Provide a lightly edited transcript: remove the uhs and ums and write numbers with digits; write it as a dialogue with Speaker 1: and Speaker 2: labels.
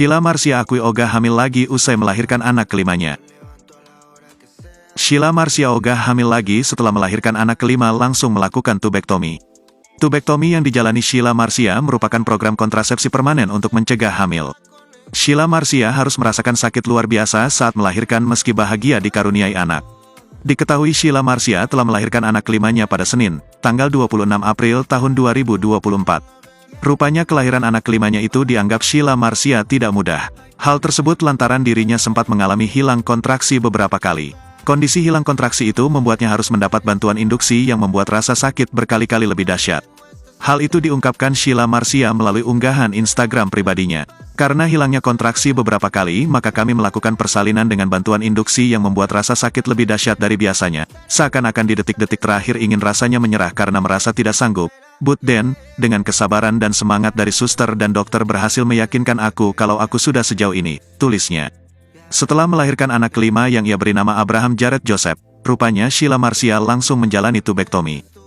Speaker 1: Sheila Marcia akui ogah hamil lagi usai melahirkan anak kelimanya. Sheila Marcia ogah hamil lagi setelah melahirkan anak kelima langsung melakukan tubektomi. Tubektomi yang dijalani Sheila Marcia merupakan program kontrasepsi permanen untuk mencegah hamil. Sheila Marcia harus merasakan sakit luar biasa saat melahirkan meski bahagia dikaruniai anak. Diketahui Sheila Marcia telah melahirkan anak kelimanya pada Senin, tanggal 26 April tahun 2024. Rupanya kelahiran anak kelimanya itu dianggap Sheila Marcia tidak mudah. Hal tersebut lantaran dirinya sempat mengalami hilang kontraksi beberapa kali. Kondisi hilang kontraksi itu membuatnya harus mendapat bantuan induksi yang membuat rasa sakit berkali-kali lebih dahsyat. Hal itu diungkapkan Sheila Marcia melalui unggahan Instagram pribadinya. Karena hilangnya kontraksi beberapa kali, maka kami melakukan persalinan dengan bantuan induksi yang membuat rasa sakit lebih dahsyat dari biasanya. Seakan-akan di detik-detik terakhir ingin rasanya menyerah karena merasa tidak sanggup. But then, dengan kesabaran dan semangat dari suster dan dokter berhasil meyakinkan aku kalau aku sudah sejauh ini, tulisnya. Setelah melahirkan anak kelima yang ia beri nama Abraham Jared Joseph, rupanya Sheila Marcia langsung menjalani tubektomi.